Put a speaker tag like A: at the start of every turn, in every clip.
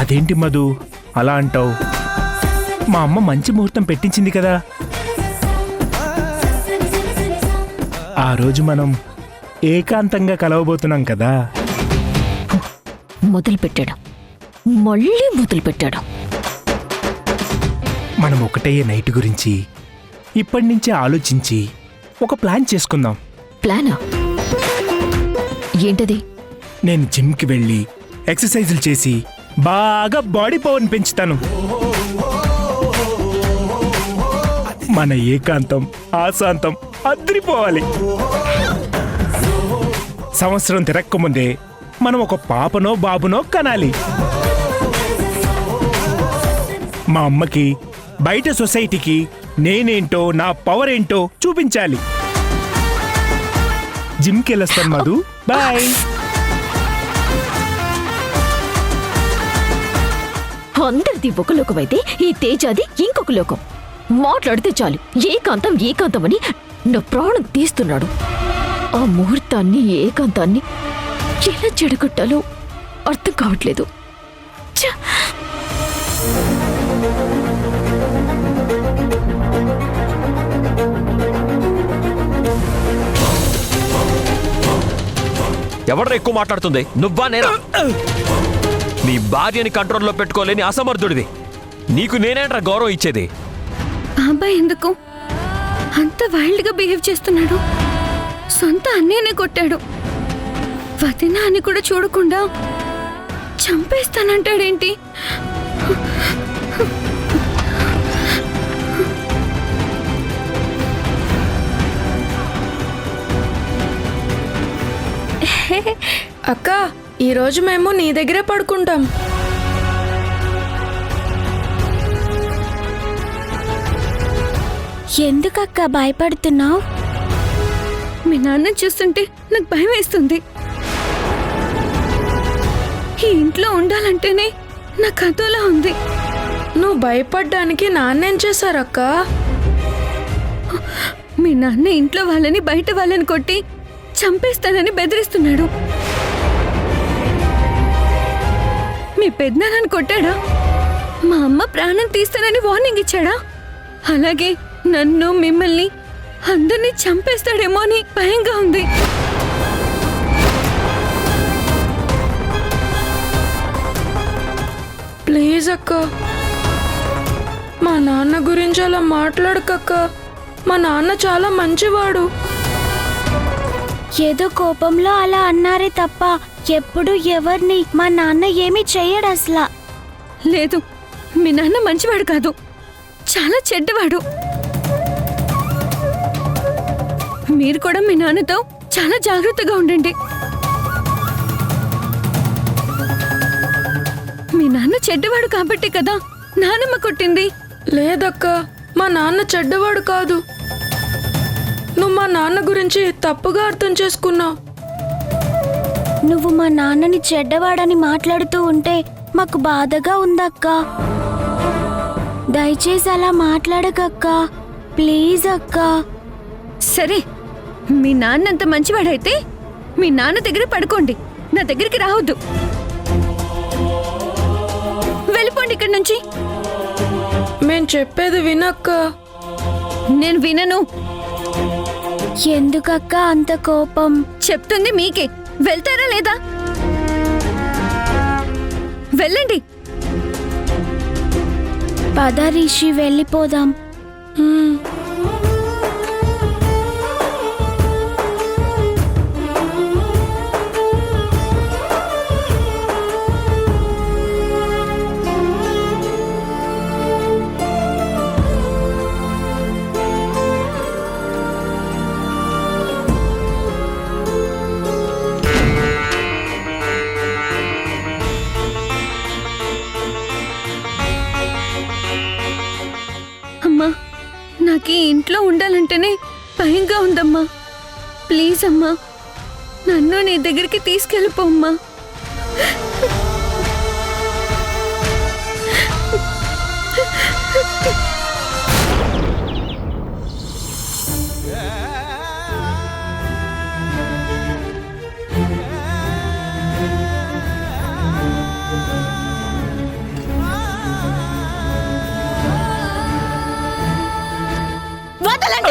A: అదేంటి మధు అలా అంటావు? మా అమ్మ మంచి ముహూర్తం పెట్టించింది కదా. ఆ రోజు మనం ఏకాంతంగా కలవబోతున్నాం కదా.
B: మొదలుపెట్టాడు, మళ్ళీ మొదలుపెట్టాడు.
A: మనం ఒకటయ్యే నైట్ గురించి ఇప్పటి నుంచే ఆలోచించి ఒక ప్లాన్ చేసుకుందాం.
B: ప్లానా? ఏంటది?
A: నేను జిమ్కి వెళ్ళి ఎక్సర్సైజులు చేసి బాగా బాడీ పవర్ని పెంచుతాను. మన ఏకాంతం ఆశాంతం అద్రిపోవాలి. సంవత్సరం తిరక్కముందే మనం ఒక పాపనో బాబునో కనాలి. మా అమ్మకి బయట సొసైటీకి నేనేంటో నా పవర్ ఏంటో చూపించాలి. జిమ్కి వెళ్ళొస్తాను మధు, బాయ్.
B: అందరిది ఒక లోకం అయితే ఈ తేజాది ఇంకొక లోకం. మాట్లాడితే చాలు ఏకాంతం ఏకాంతం అని నా ప్రాణం తీస్తున్నాడు. ఆ ముహూర్తాన్ని ఏకాంతాన్ని ఎలా చెడగొట్టాలో అర్థం కావట్లేదు. ఛ!
C: ఎవడ్రా ఎక్కువ మాట్లాడుతుంది? నువ్వా నేనా? నీ భార్యని కంట్రోల్లో పెట్టుకోలేని అసమర్థుడివి. నీకు నేనేంట్రా గౌరవం ఇచ్చేది?
D: అబ్బాయి ఎందుకు అంత వైల్డ్గా బిహేవ్ చేస్తున్నాడు? సొంత అన్నయ్యనే కొట్టాడు. వదిన అని కూడా చూడకుండా చంపేస్తానంటాడేంటి?
E: అక్క, ఈరోజు మేము నీ దగ్గరే పడుకుంటాం.
D: ఎందుకక్క భయపడుతున్నావు? మీ నాన్న చూస్తుంటే నాకు భయం వేస్తుంది. ఈ ఇంట్లో ఉండాలంటేనే నాకు అదోలా ఉంది.
E: నువ్వు భయపడ్డానికి నాన్నేం చేశారక్క?
D: మీ నాన్న ఇంట్లో వాళ్ళని బయట వాళ్ళని కొట్టి చంపేస్తానని బెదిరిస్తున్నాడు. మీ పెద్దనాన్నని కొట్టాడా? మా అమ్మ ప్రాణం తీస్తానని వార్నింగ్ ఇచ్చాడా? అలాగే నన్ను మిమ్మల్ని అందరినీ చంపేస్తాడేమో అని భయంగా ఉంది.
E: ప్లీజ్ అక్క, మా నాన్న గురించి అలా మాట్లాడకక్క. మా నాన్న చాలా మంచివాడు.
F: ఏదో కోపంలో అలా అన్నారే తప్ప ఎప్పుడు ఎవరిని మా నాన్న ఏమీ చెయ్యడు అసలు.
D: లేదు, మీ నాన్న మంచివాడు కాదు, చాలా చెడ్డవాడు. మీరు కూడా మీ నాన్నతో చాలా జాగ్రత్తగా ఉండండి. మీ నాన్న చెడ్డవాడు కాబట్టి కదా నానమ్మ కొట్టింది.
E: లేదక్క, మా నాన్న చెడ్డవాడు కాదు. నువ్వు మా నాన్న గురించి తప్పుగా అర్థం చేసుకున్నావు.
F: నువ్వు మా నాన్నని చెడ్డవాడని మాట్లాడుతూ ఉంటే మాకు బాధగా ఉందక్క. దయచేసి అలా మాట్లాడకక్క, ప్లీజ్ అక్క.
D: సరే, మీ నాన్న అంత మంచివాడైతే మీ నాన్న దగ్గర పడుకోండి, నా దగ్గరికి రావద్దు. వెళ్ళిపోండి ఇక్కడి నుంచి.
E: మేం చెప్పేది వినక్క.
D: నేను వినను.
F: ఎందుకక్క అంత కోపం?
D: చెప్తుంది మీకే. వెళ్తారా లేదా? వెళ్ళండి.
F: పద రిషి, వెళ్ళిపోదాం.
D: అమ్మా, నాకు ఈ ఇంట్లో ఉండాలంటేనే భయంగా ఉందమ్మా. ప్లీజ్ అమ్మా, నన్ను నీ దగ్గరికి తీసుకెళ్ళిపోమ్మా.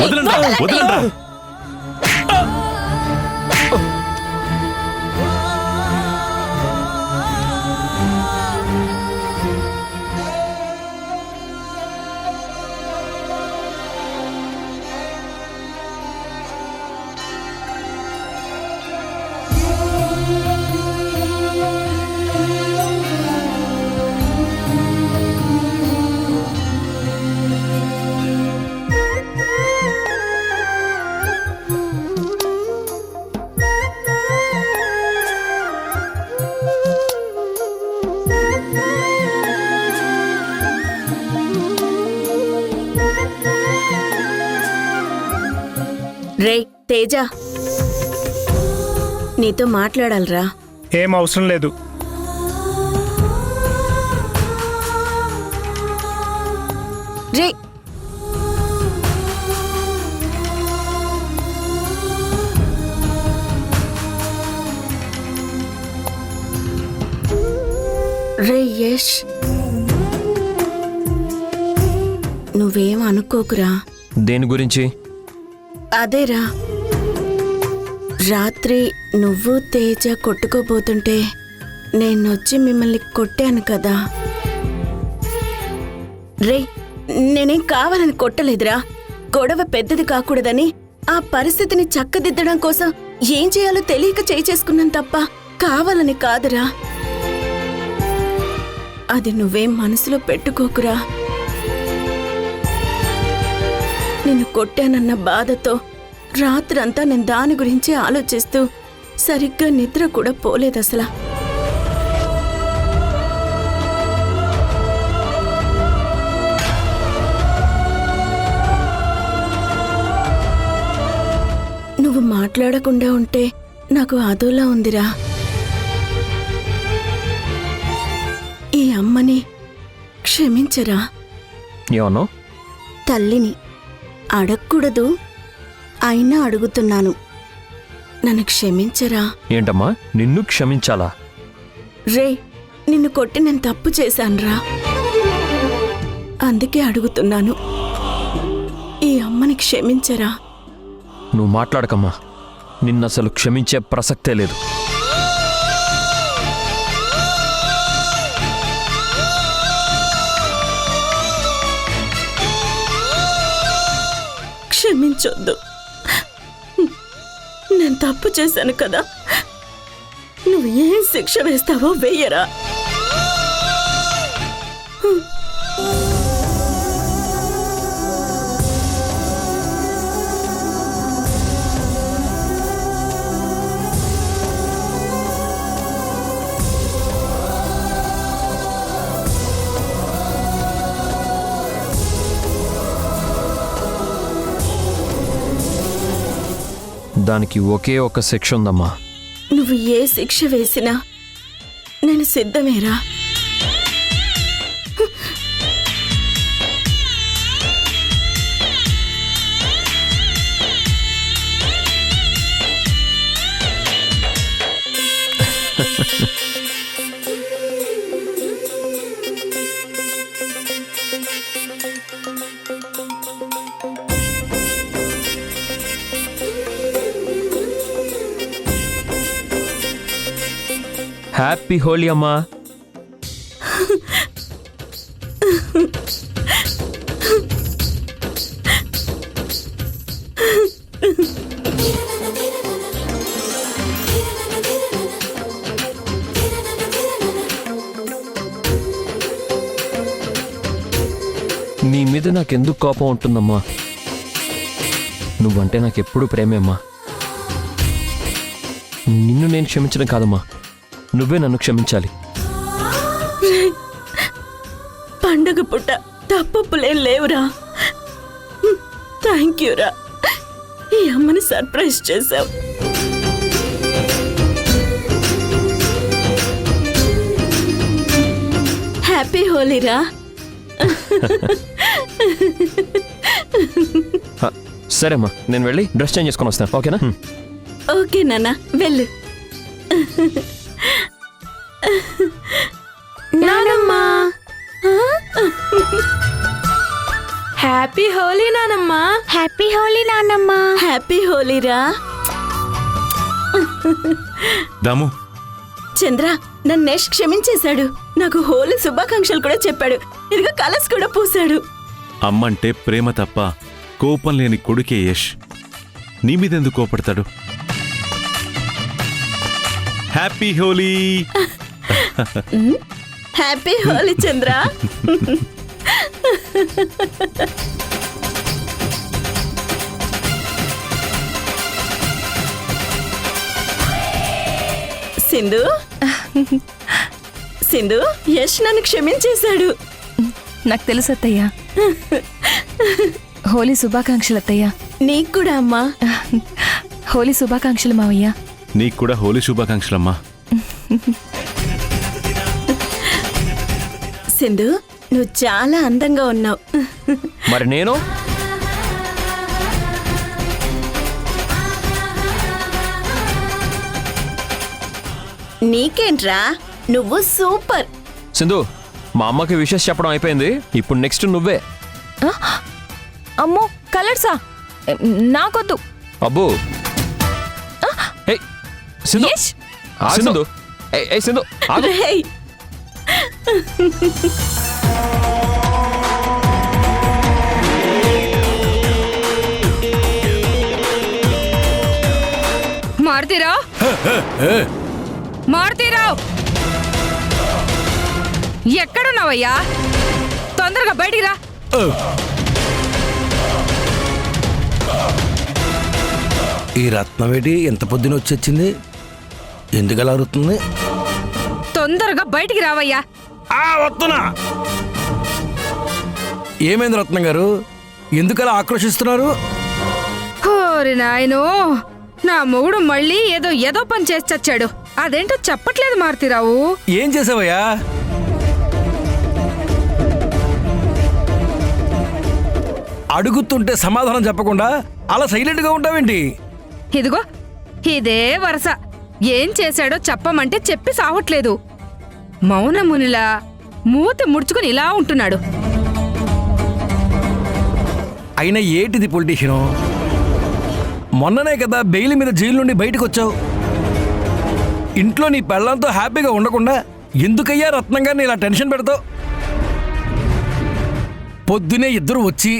C: వదలండ్రా.
G: రే తేజ, నీతో మాట్లాడాలరా.
A: ఏం అవసరం లేదు.
G: రే రే యష్, నువ్వేం అనుకోకురా.
C: దేని గురించి?
G: అదేరా, రాత్రి నువ్వు తేజ కొట్టుకోబోతుంటే నేనొచ్చి మిమ్మల్ని కొట్టాను కదా. రే, నేనేం కావాలని కొట్టలేదురా. గొడవ పెద్దది కాకూడదని ఆ పరిస్థితిని చక్కదిద్దడం కోసం ఏం చేయాలో తెలియక చేసుకున్నాను తప్ప కావాలని కాదురా. అది నువ్వేం మనసులో పెట్టుకోకురా. నిన్ను కొట్టానన్న బాధతో రాత్రంతా నేను దాని గురించి ఆలోచిస్తూ సరిగ్గా నిద్ర కూడా పోలేదసలా. నువ్వు మాట్లాడకుండా ఉంటే నాకు అదోలా ఉందిరా. ఈ అమ్మని క్షమించరా.
C: ఏమన్నా?
G: తల్లిని అడగకూడదు, అయినా అడుగుతున్నాను. నన్ను క్షమించరా.
C: ఏంటమ్మా, నిన్ను క్షమించాలా?
G: రే, నిన్ను కొట్టి నేను తప్పు చేశానురా. అందుకే అడుగుతున్నాను. ఈ అమ్మని క్షమించరా.
C: నువ్వు మాట్లాడకమ్మా. నిన్నసలు క్షమించే ప్రసక్తే లేదు.
G: క్షమించొద్దు. నేను తప్పు చేశాను కదా. నువ్వు ఏం శిక్ష వేస్తావో వేయరా.
C: దానికి ఒకే ఒక శిక్ష ఉందమ్మా.
G: నువ్వు ఏ శిక్ష వేసినా నేను సిద్ధమేరా.
C: హ్యాపీ హోలీ అమ్మా. నీ మీద నాకెందుకు కోపం ఉంటుందమ్మా? నువ్వంటే నాకెప్పుడు ప్రేమేమ్మా. నిన్ను నేను క్షమించడం కాదమ్మా, నువ్వే నన్ను క్షమించాలి.
G: పండగ పుట్ట తప్పులేం లేవురా. థ్యాంక్ యూరా. ఈ అమ్మని సర్ప్రైజ్ చేశావు. హ్యాపీ హోలీరా.
C: సరేమ్మా, నేను వెళ్ళి డ్రెస్ చేంజ్ చేసుకొని వస్తాను. ఓకేనా?
G: ఓకే నాన్న, వెళ్ళు.
E: నానమ్మా, హ్యాపీ హోలీ నానమ్మా.
F: హ్యాపీ హోలీ నాన్నమ్మ.
G: హ్యాపీ హోలీరా.
H: దాము
G: చంద్ర నన్నేష్ క్షమించేశాడు. నాకు హోలీ శుభాకాంక్షలు కూడా చెప్పాడు. ఇదిగో కలర్స్ కూడా పూశాడు.
H: అమ్మంటే ప్రేమ తప్ప కోపం లేని కొడుకే యష్. నీ మీదెందుకు కోపడతాడు? హ్యాపీ హోలీ.
G: హ్యాపీ హోలీ చంద్ర. సింధు సింధు యష్ నన్ను క్షమించేశాడు.
D: నాకు తెలుసు అత్తయ్య. హోలీ శుభాకాంక్షలు అత్తయ్య.
G: నీకు కూడా అమ్మా.
D: హోలీ శుభాకాంక్షలు మావయ్య.
H: నీకు కూడా హోలీ శుభాకాంక్షలమ్మా.
G: సింధు నువ్వు చాలా అందంగా ఉన్నావు.
C: మరి నేను
G: నీకేంట్రా నువ్వు సూపర్.
C: సింధు, మా అమ్మకి విషెస్ చెప్పడం అయిపోయింది. ఇప్పుడు నెక్స్ట్ నువ్వే.
D: అమ్మో కలర్సా? నాకొద్దు.
C: అబ్బో. ఏయ్, సింధు.
D: యష్.
C: సింధు. ఏయ్ సింధు, ఆగు.
G: రేయ్.
E: మారుతీరావు, మారుతీరావు, ఎక్కడున్నావయ్యా? తొందరగా బయటికి రా.
I: ఈ రత్నవేటి ఎంత పొద్దున వచ్చి ఎందుకలా అరుతుంది?
E: తొందరగా బయటికి రావయ్యా.
I: వస్తున్నా. ఏమైంది రత్నం గారు? ఎందుకలా ఆక్రోషిస్తున్నారు?
E: ఓరి నాయనో, నా మొగుడు మళ్ళీ ఏదో పని చేసి చచ్చాడు. అదేంటో చెప్పట్లేదు మారుతీరావు.
I: ఏం చేసావయ్యా? అడుగుతుంటే సమాధానం చెప్పకుండా అలా సైలెంట్గా ఉంటావేంటి?
E: ఇదిగో ఇదే వరస. ఏం చేశాడో చెప్పమంటే చెప్పి సావట్లేదు. మౌనమునిలా మూతి ముడుచుకుని ఇలా ఉంటున్నాడు.
I: అయినా ఏటిది పొలిటీషియను? మొన్ననే కదా బెయిల్ మీద జైలు నుండి బయటకు వచ్చావు. ఇంట్లో నీ పెళ్ళంతో హ్యాపీగా ఉండకుండా ఎందుకయ్యా రత్నం గారిని ఇలా టెన్షన్ పెడతావు? పొద్దునే ఇద్దరు వచ్చి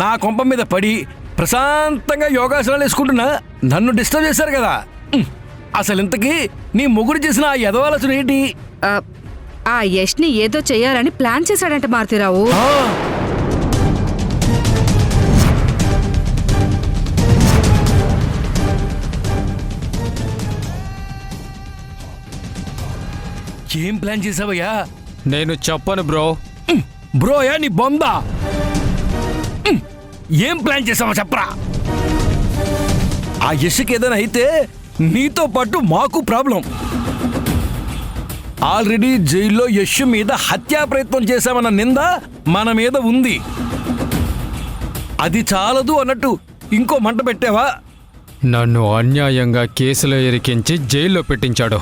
I: నా కొంప మీద పడి ప్రశాంతంగా యోగాసనాలు వేసుకుంటున్నా నన్ను డిస్టర్బ్ చేశారు కదా. అసలు ఇంతకీ నీ మొగుడు చేసిన ఆ ఎదవాలసలు ఏంటి?
E: ఆ యష్ని ఏదో చెయ్యాలని ప్లాన్ చేశాడంట మారుతీరావు.
I: ఏం ప్లాన్ చేసావయ్యా?
J: నేను చెప్పను బ్రో.
I: బ్రోయా నీ బొందా? ఏం ప్లాన్ చేసావో చెప్పరా. ఆ యష్కి ఏదైనా అయితే నీతో పాటు మాకు ప్రాబ్లం. ఆల్రెడీ జైల్లో యష్ మీద హత్యా ప్రయత్నం చేశామన్న నింద మన మీద ఉంది. అది చాలదు అన్నట్టు ఇంకో మంట పెట్టావా?
J: నన్ను అన్యాయంగా కేసులో ఇరికించి జైల్లో పెట్టించాడు.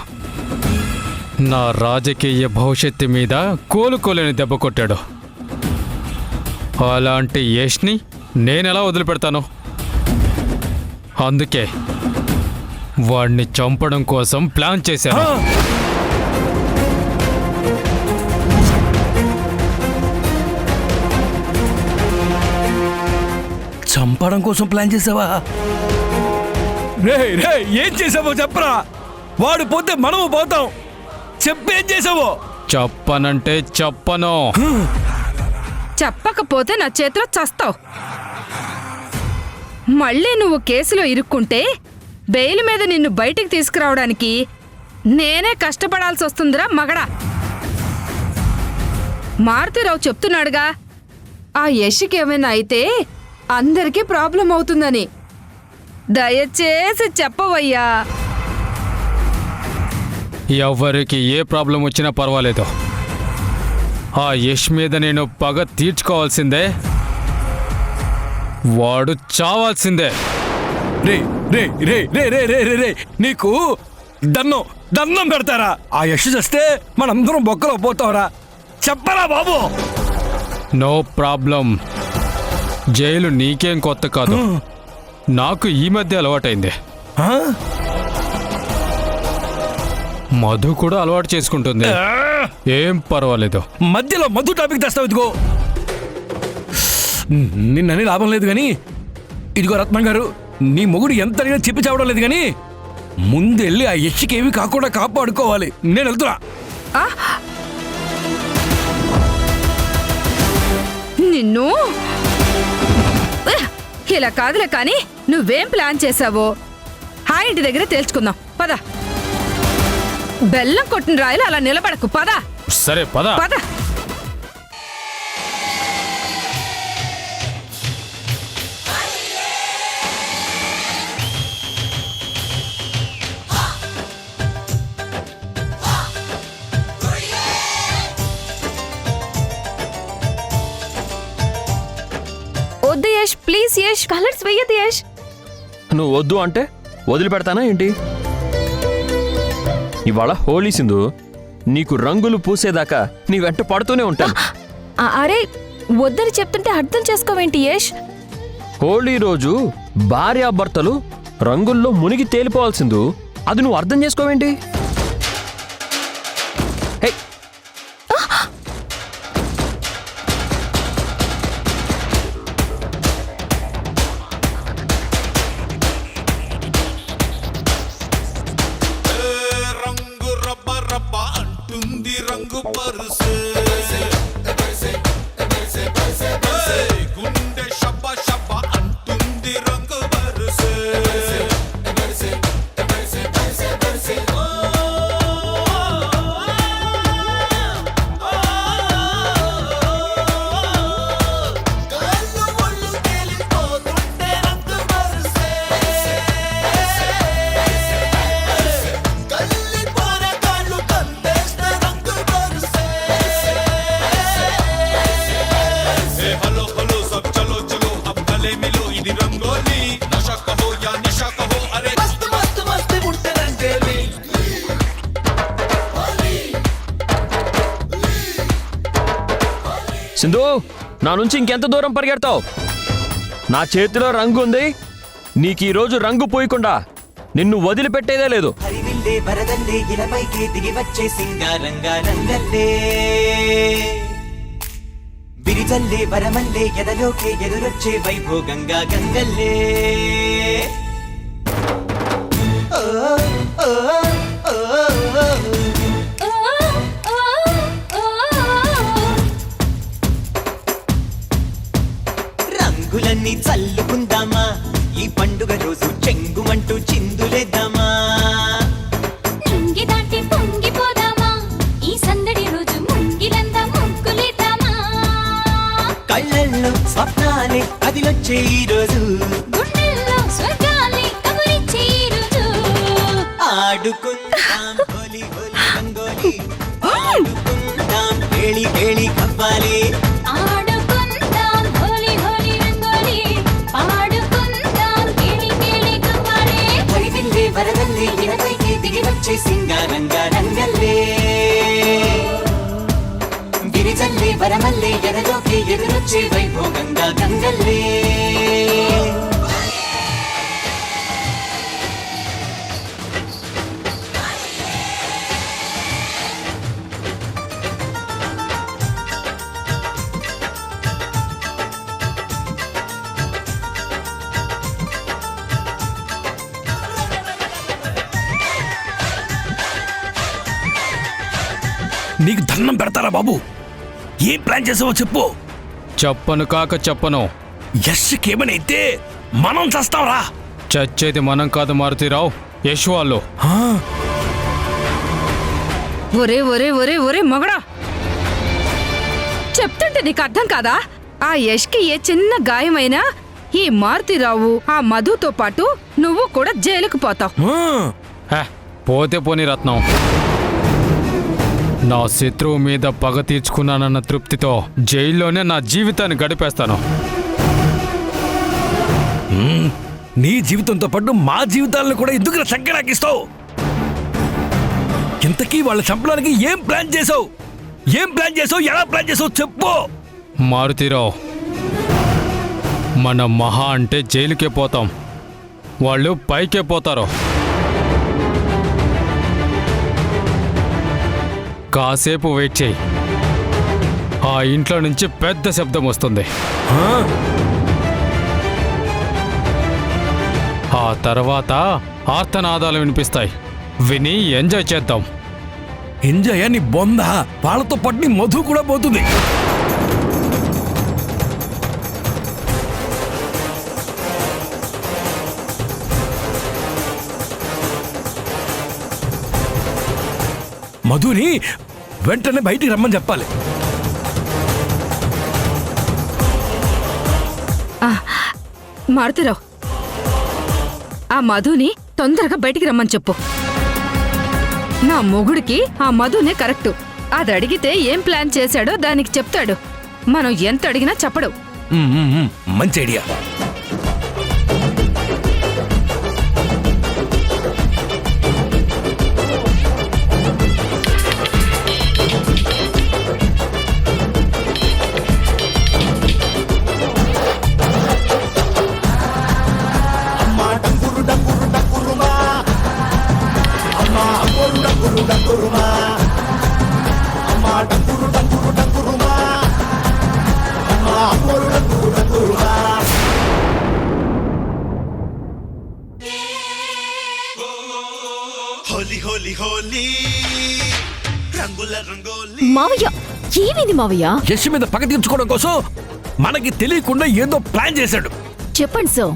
J: నా రాజకీయ భవిష్యత్తు మీద కోలుకోలేని దెబ్బ కొట్టాడు. అలాంటి యష్ని నేనెలా వదిలిపెడతాను? అందుకే వాడిని చంపడం కోసం ప్లాన్ చేశాను.
I: చంపడం కోసం ప్లాన్ చేసావా? రే రే ఏం చేసావో చెప్పరా. వాడు పోతే మనము పోతాం. చెప్పేం చేసావో.
J: చెప్పనంటే చెప్పను.
E: చెప్పకపోతే నా చేతిలో చస్తావు. మళ్ళీ నువ్వు కేసులో ఇరుక్కుంటే బెయిల్ మీద నిన్ను బయటికి తీసుకురావడానికి నేనే కష్టపడాల్సి వస్తుందిరా మగడా. మారుతీరావు చెప్తున్నాడుగా, ఆ యష్కి ఏమైనా అయితే అందరికీ ప్రాబ్లం అవుతుందని. దయచేసి చెప్పవయ్యా.
J: ఎవరికి ఏ ప్రాబ్లం వచ్చినా పర్వాలేదు. ఆ యష్ మీద నేను పగ తీర్చుకోవాల్సిందే. వాడు చావాల్సిందే.
I: రే రే రే రే రే రే రే రే నీకు దండం పెడతారా? ఆ యశ్ చేస్తే మనందరం బొక్కలో పోతావరా? చెప్పరా బాబు.
J: No problem. జైలు నీకేం కొత్త కాదు, నాకు ఈ మధ్య అలవాటైంది.
I: ఆ?
J: మధు కూడా అలవాటు చేసుకుంటుంది, ఏం పర్వాలేదు.
I: మధ్యలో మధు టాపిక్ తెస్తావు. ఇదిగో నిన్నని లాభం లేదు కానీ, ఇదిగో రత్నం గారు, నీ మొగుడు ఎంత అడిగినా చెప్పి చావడం లేదు కానీ ముందెళ్ళి ఆ యష్కి ఏమి కాకుండా కాపాడుకోవాలి. నేను వెళ్తున్నా.
D: నిన్ను ఇలా కాదులే కానీ నువ్వేం ప్లాన్ చేసావో ఆ ఇంటి దగ్గర తేల్చుకుందాం. పద. బెల్లం కొట్టిన రాయలు అలా నిలబడకు. పద
J: సరే పద.
D: పద.
B: వద్దు యష్, ప్లీజ్ యష్, కలర్స్ వెయ్యద్దు యష్.
C: నువ్వు వద్దు అంటే వదిలిపెడతానా ఏంటి? ఇవాళ హోలీ సింధు, నీకు రంగులు పూసేదాకా నీ వెంట పడుతూనే ఉంటాను.
B: అరే వద్దని చెప్తుంటే అర్థం చేసుకోవేంటి యష్?
C: హోలీ రోజు భార్యాభర్తలు రంగుల్లో మునిగి తేలిపోవాల్సిందు, అది నువ్వు అర్థం చేసుకోవేంటి? హే,
K: రంగు రబ్బ రబ్బ అంటుంది రంగు పరుసు, గుండె షబ్బ షబ్బ అంటుంది రంగు పరుసు. కళ్ళు ఒళ్ళు తేలిపోతుంటే రంగు పరుసే, కల్లి పోరగాళ్ళు కందేస్తే రంగు పరుసే. హలో హలో సబ్ చలో చలో అబ్ గలే మిలో, ఇది రంగోలి. నషా కహో యా నిషా కహో, అరే మస్త్ మస్త్ మస్త్ ఉంటే రంగేలి.
C: సింధు, నా నుంచి ఇంకెంత దూరం పరిగెడతావు? నా చేతిలో రంగు ఉంది, నీకు ఈ రోజు రంగు పోయకుండా నిన్ను వదిలిపెట్టేదే లేదు.
L: హరివిల్లే వరదల్లే ఇలపైకి దిగి వచ్చే సింగారంగా రంగల్లే, విరిజల్లే వరమల్లే ఎదలోకే ఎదురొచ్చే వైభోగంగా గంగల్లే. ఓ ఓ ఓ రంగులన్నీ చల్లుకుందామా, ఈ పండుగ రోజు చెంగుమంటూ చిందులేద్దామా.
F: నింగి దాటి పొంగిపోదామా, ఈ సందడి రోజు ముంగిలంతా ముగ్గులేద్దామా.
L: కళ్ళల్లో స్వప్నాలే అదిలొచ్చే ఈ రోజు,
F: గుండెల్లో స్వర్గాలే కబురిచ్చే ఈ రోజు.
L: ఆడుకుందాం హోలీ హోలీ రంగోలి, ఆడుకుందాం కేళి కేళి కవ్వాలి.
F: ఆడుకుందాం హోలీ హోలీ రంగోలి, పాడుకుందాం కేళి కేళి కవ్వాలి.
L: హరివిల్లే వరదల్లే ఇలపైకి దిగి వచ్చే సింగారంగా రంగల్లే, గిరిజల్లే వరమల్లే ఎదలోకే ఎదురొచ్చే వైభోగంగా గంగల్లే.
I: నీకు దండం పెడతారా బాబు? ఏం ప్లాన్ చేసావో చెప్పు.
J: చెప్పను కాక చెప్పను,
I: యష్కి ఏమైతే మనం చస్తాంరా.
J: చచ్చేది మనం కాదు మారుతీరావు, యశ్ వాళ్ళు.
D: ఒరే ఒరే ఒరే ఒరే మగడా, చెప్తుంటే నీకు అర్థం కాదా? ఆ యష్కి ఏ చిన్న గాయమైనా ఈ మారుతిరావు ఆ మధుతో పాటు నువ్వు కూడా జైలుకు పోతావు.
J: హే, పోతే పోని రత్నం, నా శత్రువు మీద పగ తీర్చుకున్నానన్న తృప్తితో జైల్లోనే నా జీవితాన్ని గడిపేస్తాను.
I: నీ జీవితంతో పాటు మా జీవితాలను కూడా ఎందుకు సంకరాకిస్తావు? ఇంతకీ వాళ్ళ చంపడానికి ఏం ప్లాన్ చేసావు? ఏం ప్లాన్ చేసావు? ఎలా ప్లాన్ చేసావు చెప్పు.
J: మారుతీరావు, మనం మహా అంటే జైలుకే పోతాం, వాళ్ళు పైకే పోతారు. కాసేపు వెయిట్ చేయి, ఆ ఇంట్లో నుంచి పెద్ద శబ్దం వస్తుంది. ఆ తర్వాత ఆర్తనాదాలు వినిపిస్తాయి. విని ఎంజాయ్ చేద్దాం.
I: ఎంజాయ్ నీ బొంద, వాళ్ళతో పాటు నీ మధు కూడా పోతుంది. మధుని వెంటనే బయటికి రమ్మని చెప్పాలి.
D: మారుతిరావు, ఆ మధుని తొందరగా బయటికి రమ్మని చెప్పు. నా మొగుడికి ఆ మధునే కరెక్టు. అది అడిగితే ఏం ప్లాన్ చేశాడో దానికి చెప్తాడు. మనం ఎంత అడిగినా చెప్పడు.
I: మంచి ఐడియా.
K: హోలీ హోలీ హోలీ రంగుల రంగోలి.
B: మావయ్య, ఏమైంది మావయ్య?
I: యశ్ మీద పగ తీర్చుకోవడం కోసం మనకి తెలియకుండా ఏదో ప్లాన్ చేశాడు.
B: చెప్పండి సార్.